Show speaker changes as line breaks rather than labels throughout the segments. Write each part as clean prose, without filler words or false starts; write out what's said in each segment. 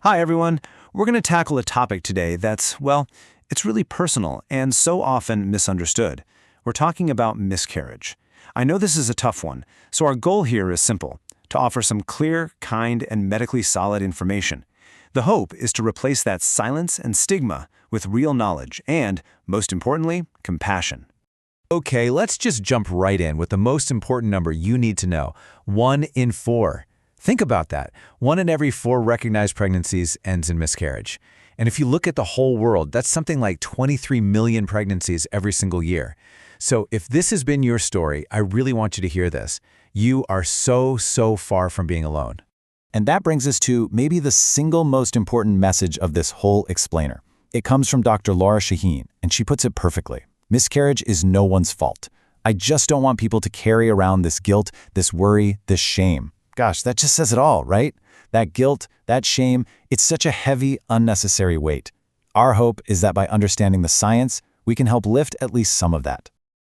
Hi, everyone. We're going to tackle a topic today that's, well, it's really personal and so often misunderstood. We're talking about miscarriage. I know this is a tough one, so our goal here is simple: to offer some clear, kind, and medically solid information. The hope is to replace that silence and stigma with real knowledge and, most importantly, compassion.
Okay, let's just jump right in with the most important number you need to know: 1 in 4. Think about that. 1 in every 4 recognized pregnancies ends in miscarriage. And if you look at the whole world, that's something like 23 million pregnancies every single year. So if this has been your story, I really want you to hear this. You are so far from being alone.
And that brings us to maybe the single most important message of this whole explainer. It comes from Dr. Laura Shaheen, and she puts it perfectly. Miscarriage is no one's fault. I just don't want people to carry around this guilt, this worry, this shame. Gosh, that just says it all, right? That guilt, that shame, it's such a heavy, unnecessary weight. Our hope is that by understanding the science, we can help lift at least some of that.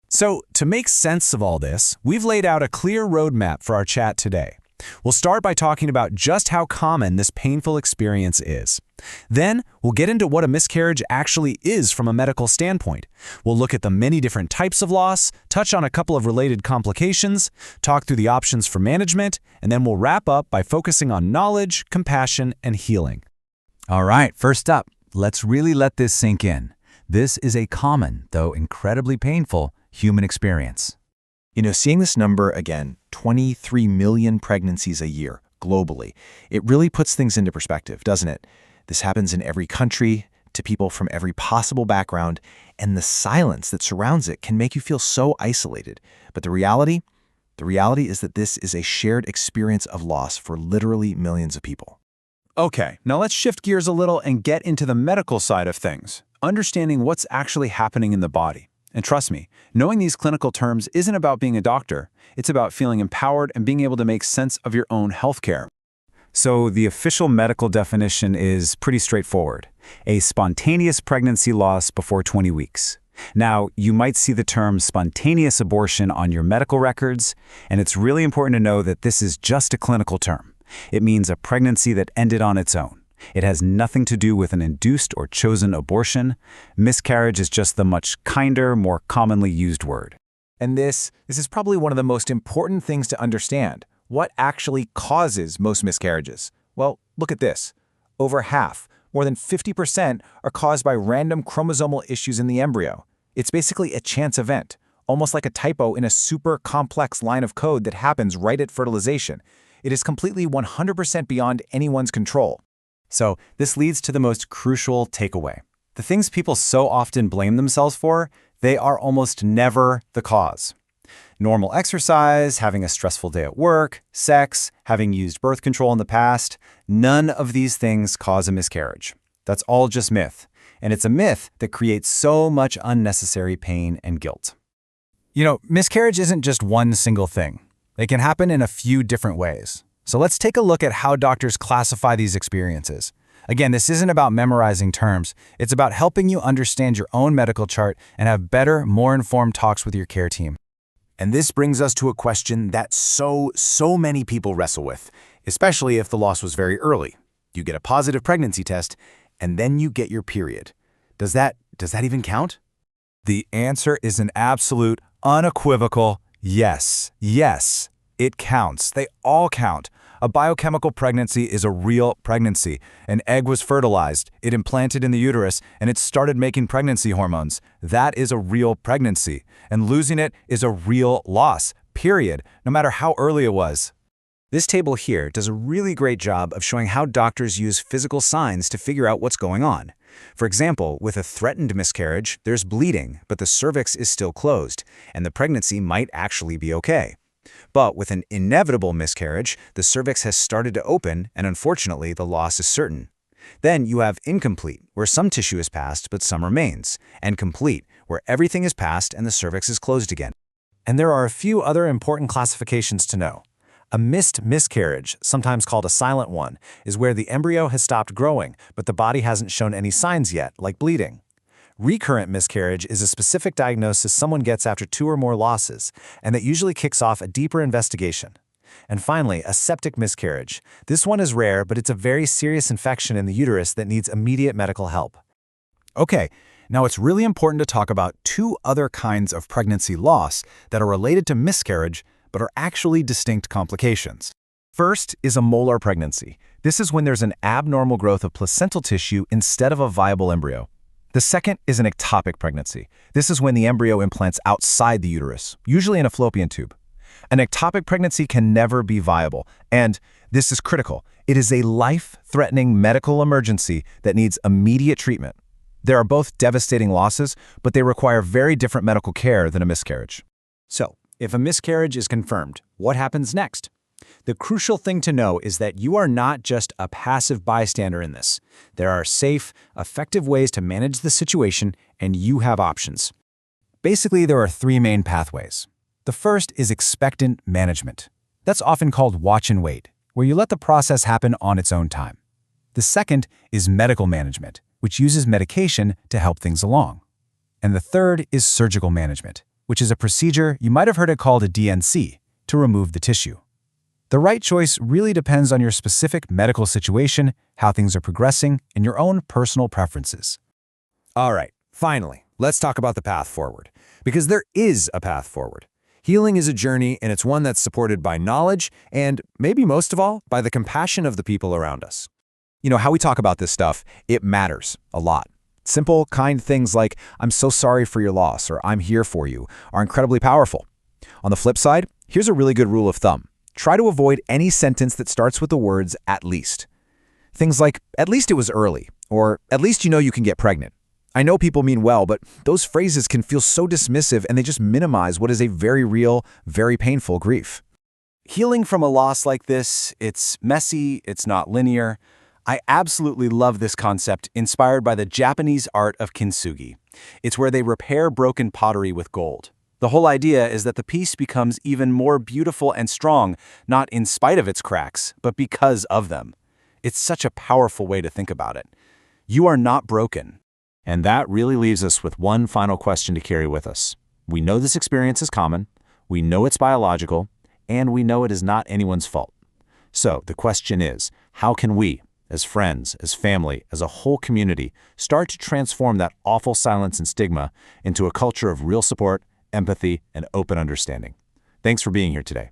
So, to make sense of all this, we've laid out a clear roadmap for our chat today. We'll start by talking about just how common this painful experience is. Then, we'll get into what a miscarriage actually is from a medical standpoint. We'll look at the many different types of loss, touch on a couple of related complications, talk through the options for management, and then we'll wrap up by focusing on knowledge, compassion, and healing. All right, first up, let's really let this sink in. This is a common, though incredibly painful, human experience.
Seeing this number again, 23 million pregnancies a year, globally, it really puts things into perspective, doesn't it? This happens in every country, to people from every possible background, and the silence that surrounds it can make you feel so isolated. But the reality is that this is a shared experience of loss for literally millions of people.
Okay, now let's shift gears a little and get into the medical side of things, understanding what's actually happening in the body. And trust me, knowing these clinical terms isn't about being a doctor. It's about feeling empowered and being able to make sense of your own healthcare. So the official medical definition is pretty straightforward: a spontaneous pregnancy loss before 20 weeks. Now, you might see the term spontaneous abortion on your medical records, and it's really important to know that this is just a clinical term. It means a pregnancy that ended on its own. It has nothing to do with an induced or chosen abortion. Miscarriage is just the much kinder, more commonly used word.
And this is probably one of the most important things to understand. What actually causes most miscarriages? Well, look at this. Over half, more than 50%, are caused by random chromosomal issues in the embryo. It's basically a chance event, almost like a typo in a super complex line of code that happens right at fertilization. It is completely 100% beyond anyone's control.
So this leads to the most crucial takeaway. The things people so often blame themselves for, they are almost never the cause. Normal exercise, having a stressful day at work, sex, having used birth control in the past, none of these things cause a miscarriage. That's all just myth. And it's a myth that creates so much unnecessary pain and guilt. Miscarriage isn't just one single thing. They can happen in a few different ways. So let's take a look at how doctors classify these experiences. Again, this isn't about memorizing terms. It's about helping you understand your own medical chart and have better, more informed talks with your care team.
And this brings us to a question that so many people wrestle with, especially if the loss was very early. You get a positive pregnancy test, and then you get your period. Does that even count?
The answer is an absolute, unequivocal yes. Yes, it counts. They all count. A biochemical pregnancy is a real pregnancy. An egg was fertilized, it implanted in the uterus, and it started making pregnancy hormones. That is a real pregnancy. And losing it is a real loss, period, no matter how early it was.
This table here does a really great job of showing how doctors use physical signs to figure out what's going on. For example, with a threatened miscarriage, there's bleeding, but the cervix is still closed, and the pregnancy might actually be okay. But with an inevitable miscarriage, the cervix has started to open, and unfortunately, the loss is certain. Then you have incomplete, where some tissue is passed but some remains, and complete, where everything is passed and the cervix is closed again.
And there are a few other important classifications to know. A missed miscarriage, sometimes called a silent one, is where the embryo has stopped growing, but the body hasn't shown any signs yet, like bleeding. Recurrent miscarriage is a specific diagnosis someone gets after 2 or more losses, and that usually kicks off a deeper investigation. And finally, a septic miscarriage. This one is rare, but it's a very serious infection in the uterus that needs immediate medical help. Okay, now it's really important to talk about two other kinds of pregnancy loss that are related to miscarriage, but are actually distinct complications. First is a molar pregnancy. This is when there's an abnormal growth of placental tissue instead of a viable embryo. The second is an ectopic pregnancy. This is when the embryo implants outside the uterus, usually in a fallopian tube. An ectopic pregnancy can never be viable, and this is critical. It is a life-threatening medical emergency that needs immediate treatment. There are both devastating losses, but they require very different medical care than a miscarriage.
So, if a miscarriage is confirmed, what happens next? The crucial thing to know is that you are not just a passive bystander in this. There are safe, effective ways to manage the situation, and you have options.
Basically, there are three main pathways. The first is expectant management. That's often called watch and wait, where you let the process happen on its own time. The second is medical management, which uses medication to help things along. And the third is surgical management, which is a procedure you might have heard it called a DNC, to remove the tissue. The right choice really depends on your specific medical situation, how things are progressing, and your own personal preferences.
All right, finally, let's talk about the path forward. Because there is a path forward. Healing is a journey, and it's one that's supported by knowledge and, maybe most of all, by the compassion of the people around us. You know, how we talk about this stuff, it matters a lot. Simple, kind things like, "I'm so sorry for your loss," or "I'm here for you," are incredibly powerful. On the flip side, here's a really good rule of thumb. Try to avoid any sentence that starts with the words "at least." Things like, "at least it was early," or "at least you know you can get pregnant." I know people mean well, but those phrases can feel so dismissive and they just minimize what is a very real, very painful grief.
Healing from a loss like this, it's messy, it's not linear. I absolutely love this concept, inspired by the Japanese art of Kintsugi. It's where they repair broken pottery with gold. The whole idea is that the piece becomes even more beautiful and strong, not in spite of its cracks, but because of them. It's such a powerful way to think about it. You are not broken.
And that really leaves us with one final question to carry with us. We know this experience is common, we know it's biological, and we know it is not anyone's fault. So the question is, how can we, as friends, as family, as a whole community, start to transform that awful silence and stigma into a culture of real support, empathy, and open understanding? Thanks for being here today.